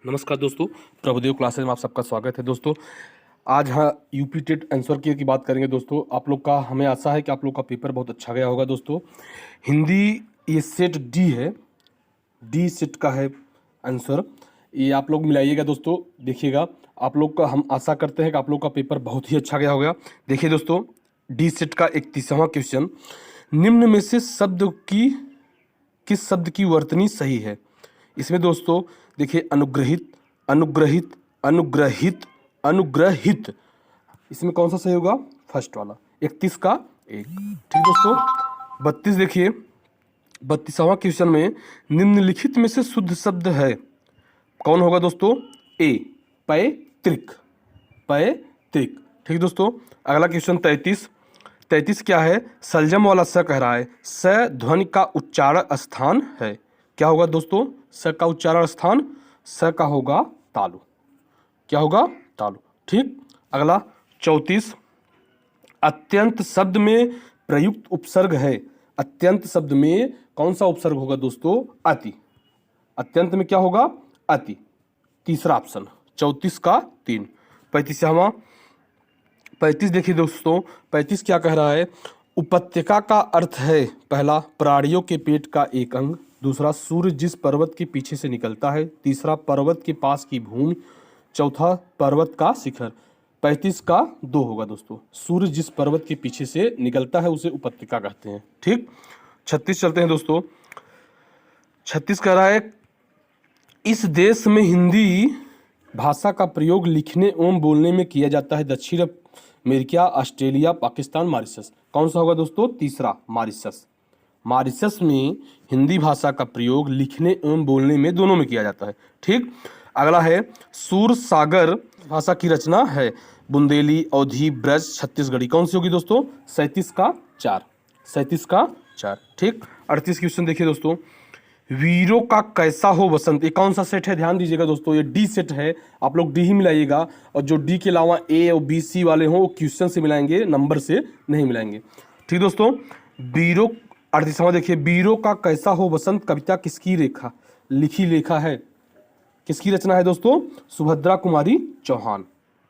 नमस्कार दोस्तों, प्रभुदेव क्लासेस में आप सबका स्वागत है दोस्तों। आज हाँ यूपी टेट आंसर की बात करेंगे दोस्तों। आप लोग का हमें आशा है कि आप लोग का पेपर बहुत अच्छा गया होगा दोस्तों। हिंदी ये सेट डी है, डी सेट का है आंसर। ये आप लोग मिलाइएगा दोस्तों, देखिएगा। आप लोग का हम आशा करते हैं कि आप लोग का पेपर बहुत ही अच्छा गया होगा। देखिए दोस्तों, डी सेट का 31वां क्वेश्चन, निम्न में से किस शब्द की वर्तनी सही है। इसमें दोस्तों देखिए, अनुग्रहित, अनुग्रहित, अनुग्रहित, अनुग्रहित, इसमें कौन सा सही होगा? फर्स्ट वाला। 31 का 1। ठीक दोस्तों। 32 देखिए, 32वां क्वेश्चन में निम्नलिखित में से शुद्ध शब्द है, कौन होगा दोस्तों? ए, पैतृक, पैतृक। ठीक दोस्तों। अगला क्वेश्चन 33 क्या है? सलजम वाला स कह रहा है, स ध्वनि का उच्चारण स्थान है। क्या होगा दोस्तों? स का उच्चारण स्थान, स का होगा तालु। क्या होगा? तालु। ठीक। अगला 34, अत्यंत शब्द में प्रयुक्त उपसर्ग है। अत्यंत शब्द में कौन सा उपसर्ग होगा दोस्तों? अति। अत्यंत में क्या होगा? अति। तीसरा ऑप्शन, 34 का 3। 35 देखिए दोस्तों, 35 क्या कह रहा है? उपत्यका का अर्थ है, पहला प्राणियों के पेट का एक अंग, दूसरा सूर्य जिस पर्वत के पीछे से निकलता है, तीसरा पर्वत के पास की भूमि, चौथा पर्वत का शिखर। 35 का 2 होगा दोस्तों। सूर्य जिस पर्वत के पीछे से निकलता है उसे उपत्यका कहते हैं। ठीक। 36 चलते हैं दोस्तों। 36 कह रहा है, इस देश में हिंदी भाषा का प्रयोग लिखने एवं बोलने में किया जाता है। दक्षिण अमेरिका, ऑस्ट्रेलिया, पाकिस्तान, मॉरिशस। कौन सा होगा दोस्तों? तीसरा, मॉरिशस। मॉरिशस में हिंदी भाषा का प्रयोग लिखने एवं बोलने में दोनों में किया जाता है। ठीक। अगला है, सूर सागर भाषा की रचना है, बुंदेली, अवधी, ब्रज, छत्तीसगढ़ी। कौन सी होगी दोस्तों? 37 का 4। 37 का 4। ठीक। 38 क्वेश्चन देखिए दोस्तों, वीरों का कैसा हो बसंत। ये कौन सा सेट है? ध्यान दीजिएगा दोस्तों, ये डी सेट है। आप लोग डी ही मिलाइएगा, और जो डी के अलावा ए और बी सी वाले हों वो क्वेश्चन से मिलाएंगे, नंबर से नहीं मिलाएंगे। ठीक दोस्तों। वीरों 38वां देखिए, वीरों का कैसा हो बसंत कविता किसकी लिखी लेखा है? किसकी रचना है दोस्तों? सुभद्रा कुमारी चौहान।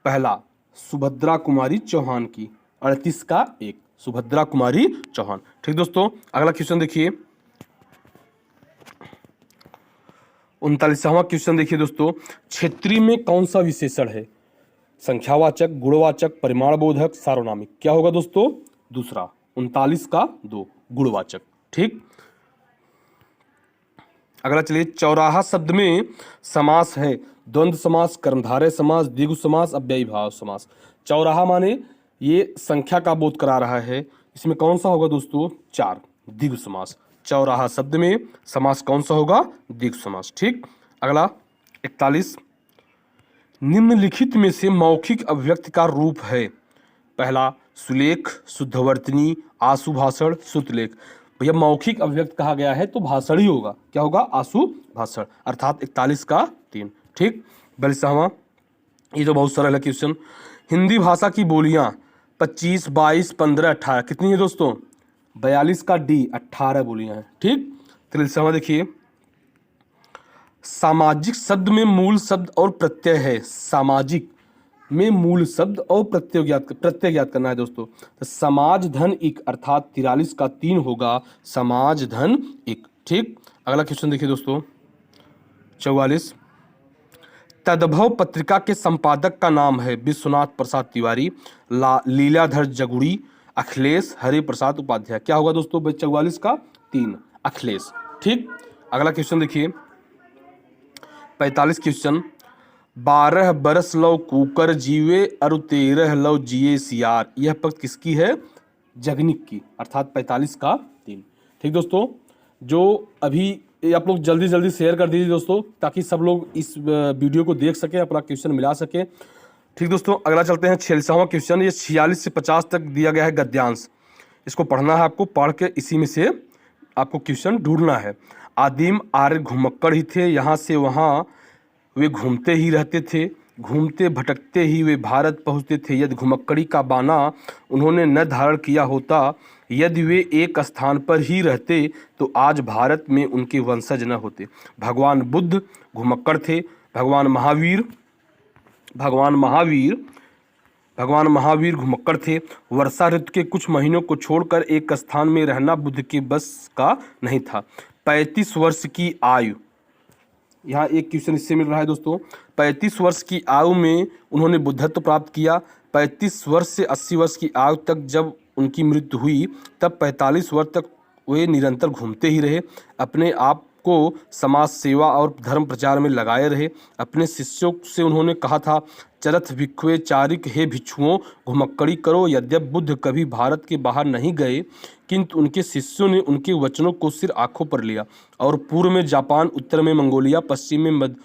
पहला, सुभद्रा कुमारी चौहान की। 38 का 1, सुभद्रा कुमारी चौहान। ठीक दोस्तों। अगला क्वेश्चन देखिए, 39वां क्वेश्चन देखिए दोस्तों, क्षेत्रीय में कौन सा विशेषण है? संख्यावाचक, गुणवाचक, परिमाणबोधक, सार्वनामिक। क्या होगा दोस्तों? दूसरा। 39 का 2, गुणवाचक। ठीक। अगला चलिए, चौराहा शब्द में समास है, द्वंद्व समास, कर्मधारय समास, द्विगु समास, अव्ययी भाव समास। चौराहा माने ये संख्या का बोध करा रहा है। इसमें कौन सा होगा दोस्तों? 4, द्विगु समास। चौराहा शब्द में समास कौन सा होगा? द्विगु समास। ठीक। अगला 41, निम्नलिखित में से मौखिक अभिव्यक्ति का रूप है, पहला सुलेख, शुद्धवर्तनी, आशु भाषण, श्रुतलेख। भैया मौखिक अभिव्यक्ति कहा गया है तो भाषण ही होगा। क्या होगा? आशु भाषण, अर्थात 41 का 3। ठीक। 42वां, ये तो बहुत सरल है क्वेश्चन, हिंदी भाषा की बोलियां 25, 22, 15, 18 कितनी है दोस्तों? 42 का डी, 18 बोलियां हैं। ठीक। 43वां देखिए, सामाजिक शब्द में मूल शब्द और प्रत्यय है। सामाजिक में मूल शब्द और प्रत्यय ज्ञात करना है दोस्तों। तो समाज धन एक, अर्थात 43 का 3 होगा, समाज धन एक। ठीक। अगला क्वेश्चन देखिए दोस्तों, 44, तद्भव पत्रिका के संपादक का नाम है विश्वनाथ प्रसाद तिवारी, लीलाधर जगुड़ी, अखिलेश हरि प्रसाद उपाध्याय। क्या होगा दोस्तों? 44 का 3, अखिलेश। ठीक। अगला क्वेश्चन देखिए, 45 क्वेश्चन, 12 बरस लव कुकर जीवे अरु 13 लव जिए सियार। यह पंक्ति किसकी है? जगनिक की, अर्थात 45 का 3। ठीक दोस्तों। जो अभी आप लोग जल्दी जल्दी शेयर कर दीजिए दोस्तों, ताकि सब लोग इस वीडियो को देख सके, अपना क्वेश्चन मिला सके। ठीक दोस्तों। अगला चलते हैं 46वां क्वेश्चन, ये 46 से 50 तक दिया गया है गद्यांश। इसको पढ़ना है आपको, पढ़ के इसी में से आपको क्वेश्चन ढूंढना है। आदिम आर्य घुमक्कड़ ही थे, यहाँ से वहाँ वे घूमते ही रहते थे, घूमते भटकते ही वे भारत पहुँचते थे। यदि घुमक्कड़ी का बाना उन्होंने न धारण किया होता, यदि वे एक स्थान पर ही रहते तो आज भारत में उनके वंशज न होते। भगवान बुद्ध घुमक्कड़ थे, भगवान महावीर भगवान महावीर भगवान महावीर घुमक्कड़ थे। वर्षा ऋतु के कुछ महीनों को छोड़कर एक स्थान में रहना बुद्ध के बस का नहीं था। 35 वर्ष की आयु, यहाँ एक क्वेश्चन इससे मिल रहा है दोस्तों। 35 वर्ष की आयु में उन्होंने बुद्धत्व प्राप्त किया। 35 वर्ष से 80 वर्ष की आयु तक जब उनकी मृत्यु हुई, तब 45 वर्ष तक वे निरंतर घूमते ही रहे। अपने आप को समाज सेवा और धर्म प्रचार में लगाए रहे। अपने शिष्यों से उन्होंने कहा था, चरथ भिक्षुए चारिक हे भिक्षुओं, घुमक्कड़ी करो। यद्यपि बुद्ध कभी भारत के बाहर नहीं गए, किंतु उनके शिष्यों ने उनके वचनों को सिर आंखों पर लिया और पूर्व में जापान, उत्तर में मंगोलिया, पश्चिम में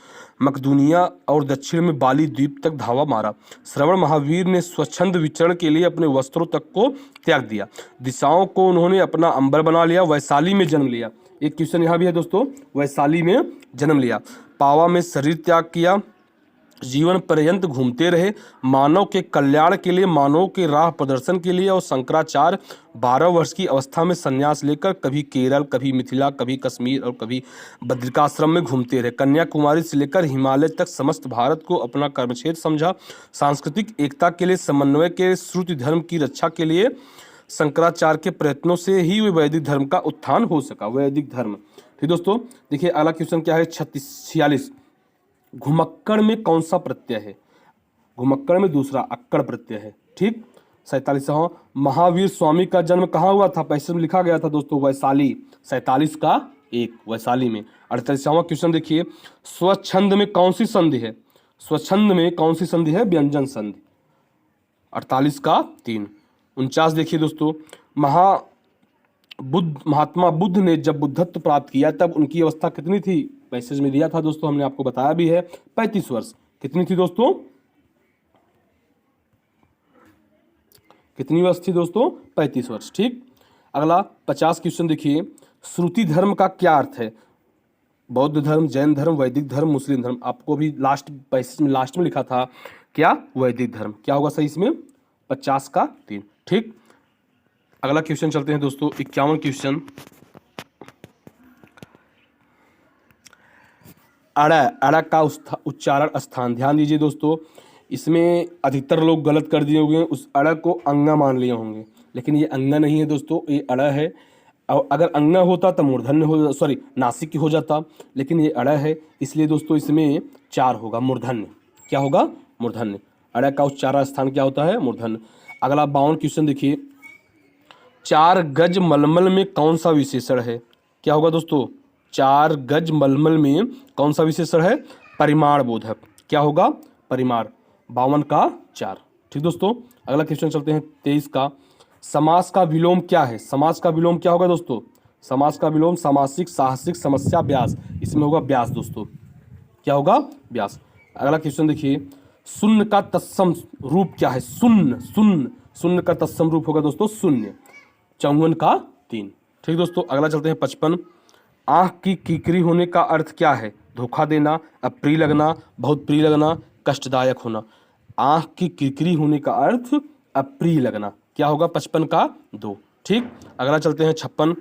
मकदूनिया और दक्षिण में बाली द्वीप तक धावा मारा। श्रवण महावीर ने स्वच्छंद विचरण के लिए अपने वस्त्रों तक को त्याग दिया। दिशाओं को उन्होंने अपना अंबर बना लिया। वैशाली में जन्म लिया। एक क्वेश्चन यहाँ भी है दोस्तों, वैशाली में जन्म लिया। पावा में शरीर त्याग किया। जीवन पर्यंत घूमते रहे। मानव के कल्याण के लिए, मानव के राह प्रदर्शन के लिए। और शंकराचार्य 12 वर्ष की अवस्था में संन्यास लेकर कभी केरल, कभी मिथिला, कभी कश्मीर और कभी बद्रिकाश्रम में घूमते रहे। कन्याकुमारी से लेकर हिमालय तक समस्त भारत को अपना कर्मक्षेत्र समझा। सांस्कृतिक एकता के लिए, समन्वय के, श्रुति धर्म की रक्षा के लिए शंकराचार्य के प्रयत्नों से ही वे वैदिक धर्म का उत्थान हो सका। वैदिक धर्म। ठीक दोस्तों, देखिए अगला क्वेश्चन क्या है, 46। घुमक्कड़ में कौन सा प्रत्यय है? घुमक्कड़ में दूसरा अक्कड़ प्रत्यय है। ठीक। 47वां, महावीर स्वामी का जन्म कहाँ हुआ था? पैसे में लिखा गया था दोस्तों, वैशाली। 47 का 1, वैशाली में। 48वां क्वेश्चन देखिए, स्वच्छंद में कौन सी संधि है? स्वच्छंद में कौन सी संधि है? व्यंजन संधि। 48 का 3। 49 देखिए दोस्तों, महात्मा बुद्ध ने जब बुद्धत्व प्राप्त किया तब उनकी अवस्था कितनी थी? मैसेज में दिया था दोस्तों, हमने आपको बताया भी है, 35 वर्ष। कितनी थी दोस्तों? कितनी वर्ष थी दोस्तों? 35 वर्ष। ठीक। अगला 50 क्वेश्चन देखिए, श्रुति धर्म का क्या अर्थ है? बौद्ध धर्म, जैन धर्म, वैदिक धर्म, मुस्लिम धर्म। आपको भी लास्ट में लिखा था क्या? वैदिक धर्म। क्या होगा सही इसमें? 50 का 3। ठीक। अगला क्वेश्चन चलते हैं दोस्तों, 51 क्वेश्चन। अड़ का उच्चारण स्थान, ध्यान दीजिए दोस्तों, इसमें अधिकतर लोग गलत कर दिए होंगे, उस अड़ को अंगा मान लिए होंगे, लेकिन ये अंगा नहीं है दोस्तों, ये अड़ है। और अगर अंगा होता तो मूर्धन्य हो, सॉरी नासिक हो जाता, लेकिन ये अड़ है, इसलिए दोस्तों इसमें 4 होगा, मूर्धन्य। क्या होगा? मूर्धन्य। अड़ का उच्चारण स्थान क्या होता है? मूर्धन्य। अगला 52 क्वेश्चन देखिए, 4 गज मलमल में कौन सा विशेषण है? क्या होगा दोस्तों? 4 गज मलमल में कौन सा विशेषण है? परिमाण बोधक। क्या होगा? परिमाण। 52 का 4। ठीक दोस्तों। अगला क्वेश्चन चलते हैं 23 का, समास का विलोम क्या है? समास का विलोम क्या होगा दोस्तों? समास का विलोम सामासिक, साहसिक, समस्या, व्यास। इसमें होगा व्यास दोस्तों। क्या होगा? व्यास। अगला क्वेश्चन देखिए, शून्य का तत्सम रूप क्या है? शून्य का तत्सम रूप होगा दोस्तों शून्य। 54 का 3। ठीक दोस्तों। अगला चलते हैं 55, आँख की किकरी होने का अर्थ क्या है? धोखा देना, अप्रिय लगना, बहुत प्रिय लगना, कष्टदायक होना। आँख की किकरी होने का अर्थ अप्रिय लगना। क्या होगा? 55 का 2। ठीक। अगला चलते हैं 56,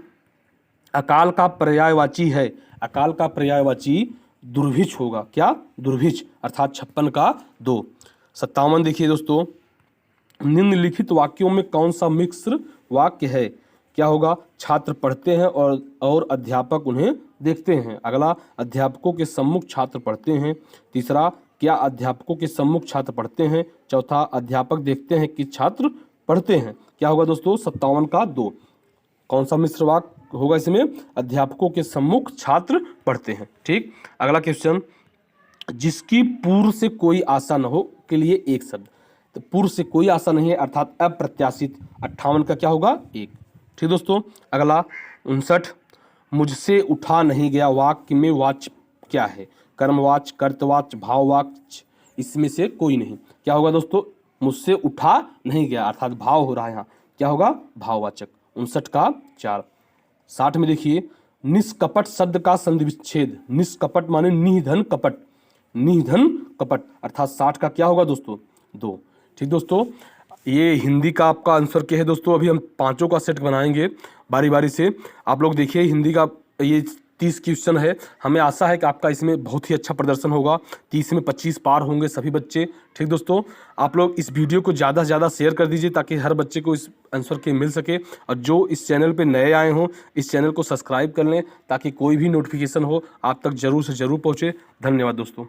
अकाल का पर्यायवाची है। अकाल का पर्यायवाची दुर्भिक्ष होगा। क्या? दुर्भिक्ष, अर्थात 56 का 2। 57 देखिए दोस्तों, निम्नलिखित वाक्यों में कौन सा मिश्र वाक्य है? क्या होगा? छात्र पढ़ते हैं और अध्यापक उन्हें देखते हैं। अगला, अध्यापकों के सम्मुख छात्र पढ़ते हैं। तीसरा, क्या अध्यापकों के सम्मुख छात्र पढ़ते हैं? चौथा, अध्यापक देखते हैं कि छात्र पढ़ते हैं। क्या होगा दोस्तों? 57 का 2। कौन सा मिश्र वाक्य होगा इसमें? अध्यापकों के सम्मुख छात्र पढ़ते हैं। ठीक। अगला क्वेश्चन, जिसकी पूर्व से कोई आशा न हो के लिए एक शब्द। तो पूर्व से कोई आशा नहीं है, अर्थात अप्रत्याशित। 58 का क्या होगा? 1। ठीक दोस्तों। अगला 59, मुझसे उठा नहीं गया वाक्य में वाच्य क्या है? कर्मवाच्य, कर्तवाच्य, भाववाच्य। इसमें से कोई नहीं। क्या होगा दोस्तों? मुझसे उठा नहीं गया, अर्थात भाव हो रहा है यहाँ। क्या होगा? भाववाचक। 59 का 4। 60 में देखिए, निष्कपट शब्द का संधि विच्छेद। निष्कपट माने निधन कपट, निधन कपट, अर्थात 60 का क्या होगा दोस्तों? 2। ठीक दोस्तों, ये हिंदी का आपका आंसर क्या है दोस्तों? अभी हम 5 का सेट बनाएंगे बारी बारी से। आप लोग देखिए, हिंदी का ये 30 क्वेश्चन है। हमें आशा है कि आपका इसमें बहुत ही अच्छा प्रदर्शन होगा। 30 में 25 पार होंगे सभी बच्चे। ठीक दोस्तों, आप लोग इस वीडियो को ज़्यादा से ज़्यादा शेयर कर दीजिए ताकि हर बच्चे को इस आंसर के मिल सके। और जो इस चैनल पे नए आए हों, इस चैनल को सब्सक्राइब कर लें ताकि कोई भी नोटिफिकेशन हो आप तक जरूर से ज़रूर पहुँचे। धन्यवाद दोस्तों।